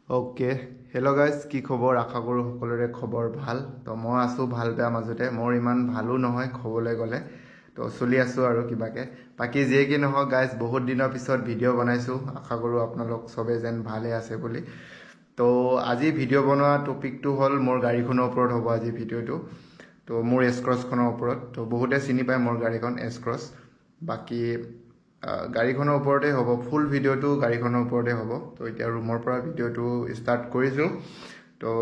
Okay hello guys की खबर आशा करूँ सकलोरे खबर ভাল तो मैं आसो ভাল बेয়া মাজते मोर इमान भालो নহয় खबरले गले तो चलि आसो आरो किबाके बाकी जे कि নহওক गाइज बहुत दिनर पिছত भिडिओ बनाइছো आशा करूँ आपनालोक सबे जेन भाले आसे बोली तो আজি भिडिओ बनवा टपिकটো हल मोर गाड़ीखনৰ ওপৰত হ'ব আজি भिडिओটো तो मोर एस क्रसखনৰ ওপৰত तो बहुते চিনি পায় मोर गाड़ीখন एस क्रस बाकी गाड़ीखনৰ ওপৰতে হ'ব ফুল ভিডিওটো গাড়ীখনৰ ওপৰতে হ'ব তো এতিয়া ৰুমৰ পৰা ভিডিওটো ষ্টাৰ্ট কৰিছো তো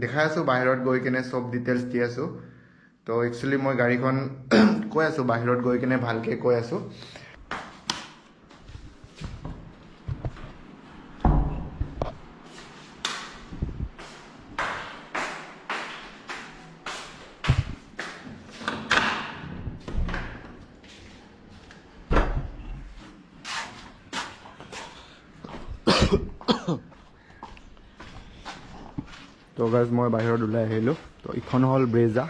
দেখাই আছো বাহিৰত গৈ কিনে সব ডিটেইলছ দি আছো তো একচুয়ালি মই গাড়ীখন কৈ আছো বাহিৰত গৈ কিনে ভালকে কৈ আছো तो गाइज मैं बाहिर ओলাই আহিলো तो इखन हल ब्रेजा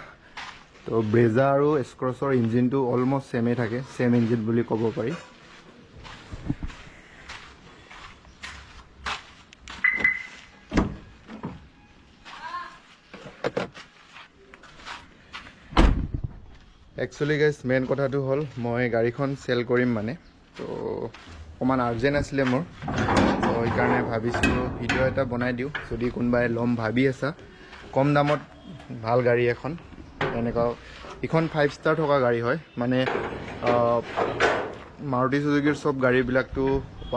तो ब्रेजा और एस क्रसर इंजिन तो अलमोस्ट सेमे थाके सेम इंजिन बुली कब पारि एक्चुअली गाइज मेन कथाটো हल मैं गाड़ीखन सेल करिम माने तो अकमान आर्जेंट आছিলে मोर तो এইকাৰণে ভাবিছিলো ভিডিও এটা বনাই দিও যদি কোনবাই লম ভাবি আছা কম দামত ভাল গাড়ী এখন এনেকা ইখন 5 স্টার থকা গাড়ী হয় মানে মাৰুতি সুজুকিৰ সব গাড়ী বিলাক তো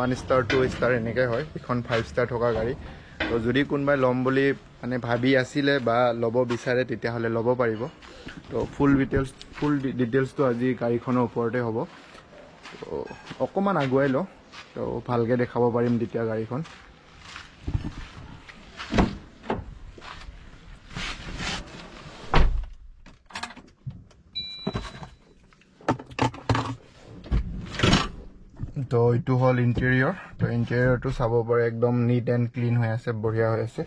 1 স্টার 2 স্টার এনেকৈ হয় ইখন 5 স্টার থকা গাড়ী তো যদি কোনবাই লম বুলি মানে ভাবি আছিলে বা লব বিচাৰে তেতিয়া হলে লব পাৰিব তো ফুল ডিটেইলছ তো আজি গাড়ীখনৰ ওপৰতে হ'ব তো অকমান আগুৱাই ল तो ভালকে দেখাব পাৰিম তেতিয়া গাড়ীখন तो इटू हल इंटेरियर तो इंटेरियर तो चाब पारे एकदम नीट एंड क्लीन हो आसे बढ़िया हो आसे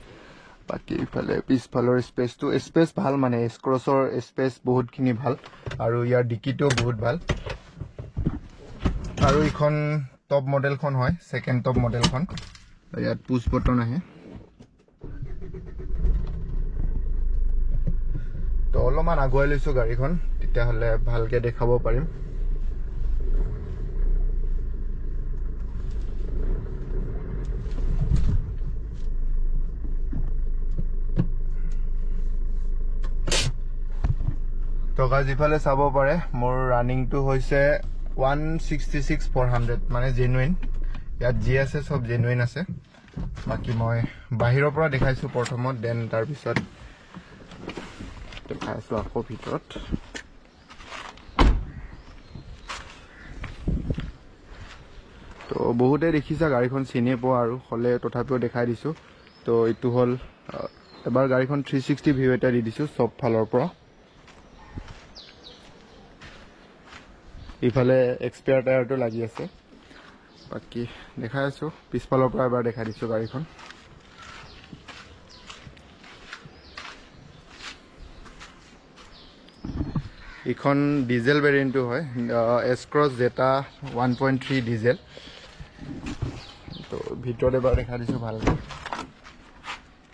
बाकी इफाले पिछफाলৰ स्पेस तो स्पेस ভাল মানে एस क्रसर स्पेस बहुत खिनि ভাল আৰু ইয়াৰ ডিকিটো বহুত ভাল আৰু ইখন टॉप मॉडल खन है सेकेंड टॉप मॉडल खन यार पुश बटन है तो अलमान आगुवाई लैसो गाड़ीखन তেতিয়া হলে ভালকে দেখাব পাৰিম तो गाइस इफाले চাব পাৰে मोर रानिंग तो होइसे 166,400 माने जेनुइन यात जी আছে सब जेनुइन আছে बाकी মই বাহিৰৰ পৰা দেখাইছো প্ৰথমত দেন তাৰ পিছত দেখাইছো আকৌ ভিতৰত তো বহুতে দেখিছা গাড়ীখন চিনি পোৱা আৰু হলে তথাপিও দেখাই দিছো তো ইটো হল এবাৰ গাড়ীখন 360 ভিউ এটা দি দিছো সব ফালৰ পৰা इफाले एक्सपायर टायर तो लगी आसे बाकी देखा आसो पिछफाলৰ পৰা এবাৰ দেখা দিছো গাড়ীখন ইখন ডিজেল ভেৰিয়েন্টটো হয় এস ক্ৰস জেটা 1.3 ডিজেল তো ভিতৰত এবাৰ দেখা দিছো ভালকৈ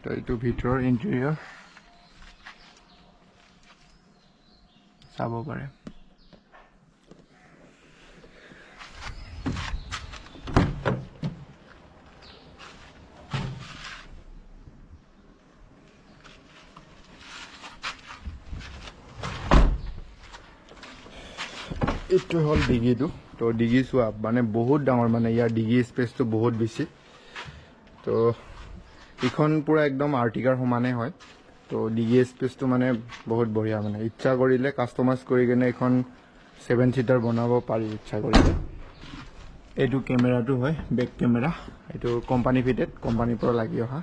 তো এইটো ভিতৰৰ ইন্টেৰিয়ৰ চাব পাৰে इटू हल डिगी तो डिगी चुआ माने बहुत डांगर माने यार डिगी स्पेस तो बहुत बेसी तो इखन पूरा एकदम आर्टिकार समाने है तो डिगी स्पेस तो माने बहुत बढ़िया माने इच्छा करिले कास्टमाइज करि केने इखन 7 सीटर बनाबो पारि इच्छा करिले एटू कैमेरा तो है बैक कैमेरा एटू कंपनी फिटेड कंपनी पर लागि अहा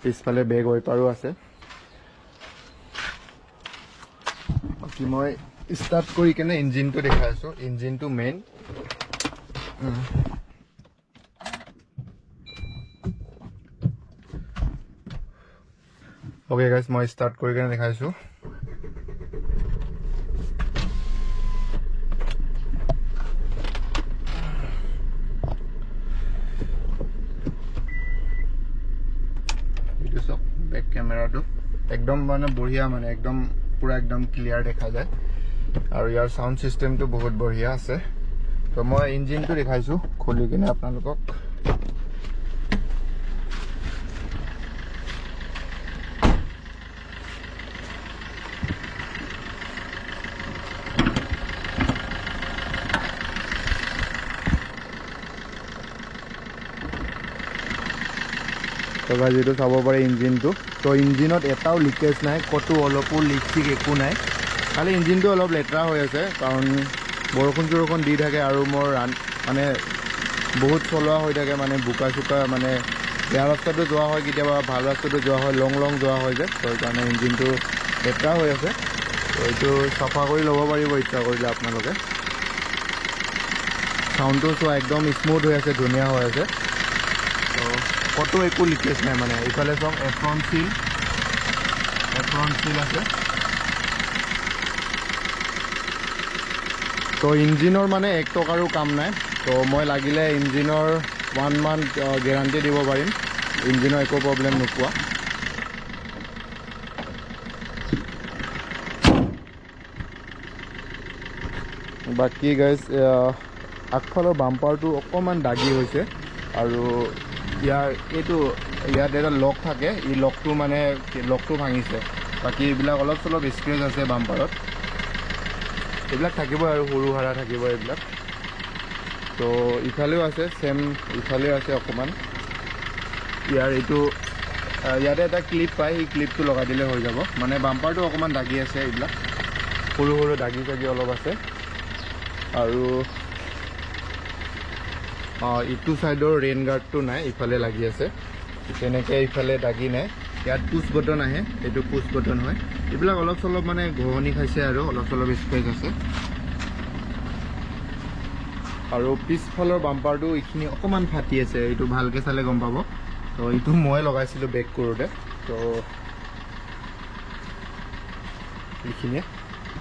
पिछफाले बैक वाइपारो আছে बाकी মই स्टार्ट करी केने इंजिन तो देखा आसो इंजिन तो मेन ओके गाइस मैं स्टार्ट करी केने देखा आसो বেক কেমেৰাটো একদম মানে বঢ়িয়া, মানে একদম পুৰা একদম ক্লিয়াৰ দেখা যায় আৰু ইয়াৰ সাউন্ড সিস্টেমটো বহুত বঢ়িয়া আছে। তো মই ইঞ্জিনটো দেখাইছো খুলি কিনে আপোনালোকক। তো গাইজ এইটো চাব পাৰে ইঞ্জিনটো। তো ইঞ্জিনত এটাও লিকেজ নাই, ক'তো অলপো লিক চিক একো নাই, খালি ইঞ্জিনটো অলপ লেতেৰা হৈ আছে কাৰণ বৰষুণ চৰষুণ দি থাকে আৰু মোৰ মানে বহুত চলোৱা হৈ থাকে, মানে বোকা চোকা, মানে বেয়া ৰাস্তাটো যোৱা হয়, কেতিয়াবা ভাল ৰাস্তাটো যোৱা হয়, লং যোৱা হয় যে, তো সেইকাৰণে ইঞ্জিনটো লেতেৰা হৈ আছে। তো এইটো চাফা কৰি ল'ব পাৰিব ইচ্ছা কৰিলে আপোনালোকে। চাউণ্ডটো চোৱা একদম স্মুথ হৈ আছে, ধুনীয়া হৈ আছে। তো ক'তো একো লিকেজ নাই, মানে এইফালে চাওক এফ্ৰণ্ট চিল আছে। তো ইঞ্জিনৰ মানে 1 টকাৰো কাম নাই। তো মই লাগিলে ইঞ্জিনৰ 1 মান্থ গেৰাণ্টি দিব পাৰিম, ইঞ্জিনৰ একো প্ৰব্লেম নোপোৱা। বাকী গাইজ আগফালৰ বাম্পাৰটো অকণমান দাগি হৈছে আৰু ইয়াত এটা লক থাকে, এই লকটো ভাঙিছে। বাকী এইবিলাক অলপ চলপ স্ক্ৰেচ আছে বাম্পাৰত, এইবিলাক থাকিব আৰু সৰু হাৰা থাকিব এইবিলাক। তো ইফালেও আছে ছেম, ইফালেও আছে অকণমান। ইয়াতে এটা ক্লিপ পায়, সেই ক্লিপটো লগাই দিলে হৈ যাব। মানে বাম্পাৰটো অকণমান দাগি আছে, এইবিলাক সৰু সৰু দাগি চাগি অলপ আছে। আৰু ইটো ছাইডৰ ৰেইন গাৰ্ডটো নাই, ইফালে লাগি আছে তেনেকৈ, ইফালে দাগি নাই। ইয়াত পুছ বটন আহে, এইটো পুছ বটন হয়। এইবিলাক অলপ চলপ মানে ঘঁহনি খাইছে আৰু অলপ চলপ স্ক্ৰেচ আছে। আৰু পিছফালৰ বাম্পাৰটো এইখিনি অকণমান ফাটি আছে, এইটো ভালকৈ চালে গম পাব। তো এইটো মই লগাইছিলোঁ বেক কৰোঁতে, তো এইখিনিয়ে।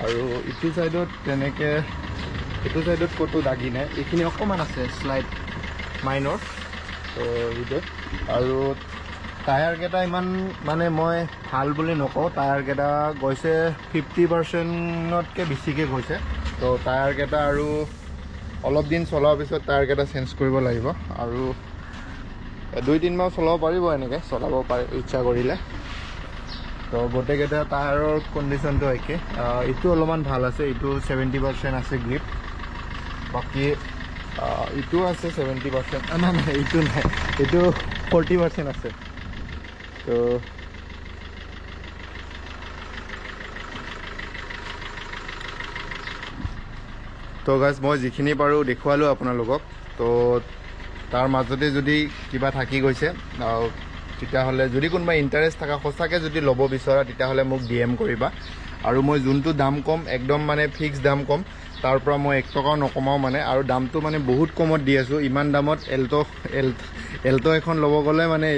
আৰু ইটো ছাইডত তেনেকৈ, এইটো ছাইডত ক'তো দাগি নাই, এইখিনি অকণমান আছে শ্লাইড মাইনৰ। তো এইটো আৰু টায়াৰকেইটা ইমান মানে মই ভাল বুলি নকওঁ, টায়াৰকেইটা গৈছে 50%তকৈ বেছিকৈ গৈছে। তো টায়াৰকেইটা আৰু অলপ দিন চলোৱাৰ পিছত টায়াৰকেইটা চেঞ্জ কৰিব লাগিব আৰু 2-3 মাহ চলাব পাৰিব, এনেকৈ চলাব পাৰে ইচ্ছা কৰিলে। তো গোটেইকেইটা টায়াৰৰ কণ্ডিশ্যনটো একে। এইটো অলপমান ভাল আছে, এইটো 70% আছে গ্ৰিপ। বাকী ইটো আছে 70%, নাই এইটো নাই, এইটো 40% আছে। তো গাইজ মই যিখিনি পাৰোঁ দেখুৱালোঁ আপোনালোকক। তো তাৰ মাজতে যদি কিবা থাকি গৈছে তেতিয়াহ'লে, যদি কোনোবা ইণ্টাৰেষ্ট থকা সঁচাকৈ যদি ল'ব বিচৰা তেতিয়াহ'লে মোক DM কৰিবা। আৰু মই যোনটো দাম ক'ম একদম মানে ফিক্স দাম ক'ম, তাৰ পৰা মই 1 টকাও নকমাওঁ মানে। আৰু দামটো মানে বহুত কমত দি আছোঁ, ইমান দামত এল্ট' এখন ল'ব গ'লে মানে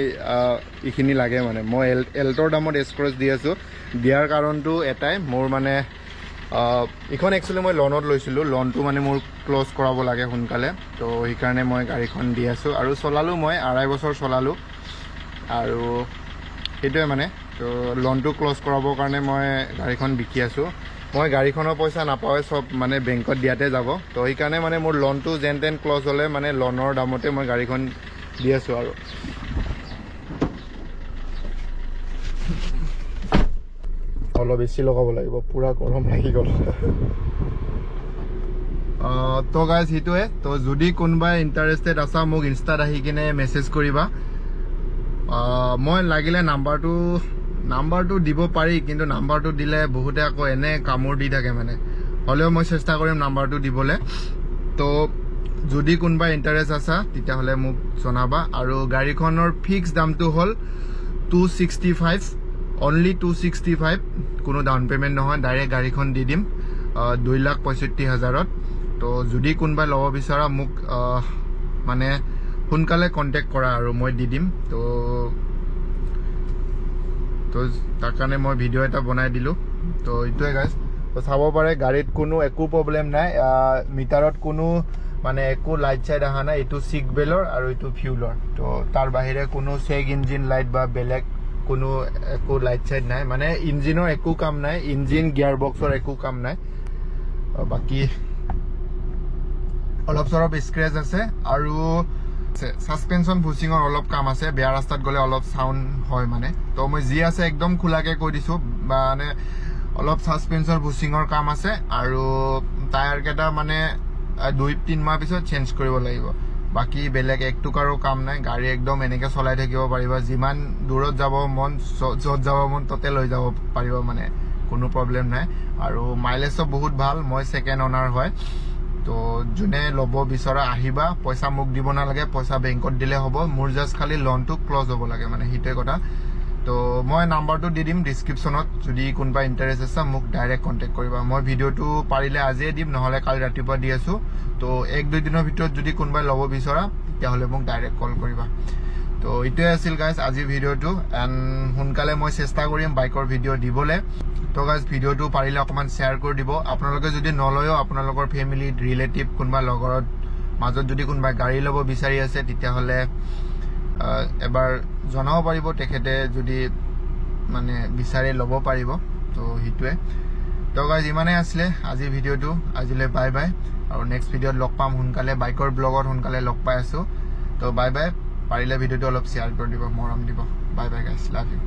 এইখিনি লাগে। মানে মই এল্ট'ৰ দামত এছক্ৰছ দি আছোঁ। দিয়াৰ কাৰণটো এটাই, মোৰ মানে এইখন একচুৱেলি মই লোনত লৈছিলোঁ, লোনটো মানে মোৰ ক্ল'জ কৰাব লাগে সোনকালে। তো সেইকাৰণে মই গাড়ীখন দি আছোঁ আৰু চলালোঁ, মই 2.5 বছৰ চলালোঁ আৰু সেইটোৱে মানে। তো লোনটো ক্ল'জ কৰাবৰ কাৰণে মই গাড়ীখন বিকি আছোঁ। মই গাড়ীখনৰ পইচা নাপাওঁৱে, চব মানে বেংকত দিয়াতে যাব। তো সেইকাৰণে মানে মোৰ লোনটো যেন তেন ক্ল'জ হ'লে মানে লোনৰ দামতে মই গাড়ীখন দি আছোঁ আৰু। অলপ বেছি লগাব লাগিব, পূৰা গৰম লাগি গ'ল। তো গাইজ সেইটোৱে। তো যদি কোনোবাই ইণ্টাৰেষ্টেড আছা মোক ইনষ্টাত আহি কিনে মেছেজ কৰিবা। মই লাগিলে নাম্বাৰটো দিব পাৰি, কিন্তু নাম্বাৰটো দিলে বহুতে আকৌ এনে কামোৰ দি থাকে মানে, হ'লেও মই চেষ্টা কৰিম নাম্বাৰটো দিবলৈ। তো যদি কোনোবা ইণ্টাৰেষ্ট আছা তেতিয়াহ'লে মোক জনাবা। আৰু গাড়ীখনৰ ফিক্স দামটো হ'ল 265, অনলি 265, কোনো ডাউন পে'মেণ্ট নহয়, ডাইৰেক্ট গাড়ীখন দি দিম 2,65,000। তো যদি কোনোবাই ল'ব বিচাৰা মোক মানে সোনকালে কণ্টেক্ট কৰা আৰু মই দি দিম। তো তাৰ কাৰণে মই ভিডিঅ' এটা বনাই দিলোঁ। তো এইটোৱে গাইজ। তো চাব পাৰে গাড়ীত কোনো একো প্ৰব্লেম নাই, মিটাৰত কোনো মানে একো লাইট চাইট অহা নাই। এইটো চিট বেল্টৰ আৰু এইটো ফিউলৰ। তো তাৰ বাহিৰে কোনো চেক ইঞ্জিন লাইট বা বেলেগ কোনো একো লাইট চাইট নাই মানে ইঞ্জিনৰ একো কাম নাই ইঞ্জিন গিয়াৰ বক্সৰ একো কাম নাই বাকি অলপ সৰব স্ক্ৰেচ আছে আৰু সাসপেনশন বুচিঙৰ অলপ কাম আছে বেয়া ৰাস্তাত গলে অলপ সাউন্ড হয় মানে তো মই জি আছে একদম খোলাকে কৈ দিছো মানে অলপ সাসপেনশন বুচিঙৰ কাম আছে আৰু টায়াৰ কেটা মানে 2-3 মাহ পিছত চেঞ্জ কৰিব লাগিব বাকি বেলেগ এক টুকাৰো কাম নাই গাড়ী একদম এনেকে চলাই থাকিব পাৰিবা যিমান দূৰত যাব মন যত যাব মন ততে লৈ যাব পাৰিবা মানে কোনো প্ৰবলেম নাই আৰু মাইলেজও বহুত ভাল মই সেকেন্ড অনাৰ হয় তো জুনে লব বিচৰা আহিবা পইচা মুক দিব না লাগে পইচা বেংকত দিলে হ'ব মোৰ জাস্ট খালি লোনটো ক্লোজ হ'ব লাগে মানে হিতে কথা তো মই নাম্বাৰটো দি দিম ডেসক্ৰিপচনত যদি কোনবা ইন্টাৰেস্ট আছে মোক ডাইৰেক্ট কন্টাক্ট কৰিবা মই ভিডিওটো পাৰিলে আজিয়ে দিম নহলে কাল ৰাতিপুৱা দি আছো তো 1-2 দিনৰ ভিতৰত যদি কোনবা লব বিচৰা তেতিয়াহলে মোক ডাইৰেক্ট কল কৰিবা তো ইটোৱে আছিল গাইস আজি ভিডিওটো এন্ড হুনকালে মই চেষ্টা কৰিম বাইকৰ ভিডিও দিবলে তো গাইস ভিডিওটো পাৰিলে অকমান শেয়াৰ কৰি দিব আপোনালোকে যদি নলয়ও আপোনালোকৰ ফ্যামিলি ৰিলেটিভ কোনবা লগৰত মাজত যদি কোনবা গাড়ী লব বিচাৰি আছে তেতিয়াহলে এবাৰ জনাব পাৰিব তেখেতে যদি মানে বিচাৰি লব পাৰিব তো হিটুৱে তো গাইস ইমানে আসলে আজি ভিডিওটো আজিলে বাই বাই আৰু নেক্সট ভিডিওত লগ পাম হুনকালে বাইকৰ ব্লগত হুনকালে লগ পাই আছো তো বাই বাই পাৰিলে ভিডিওটো অলপ শেয়াৰ কৰি দিব মৰম দিব bye bye guys love you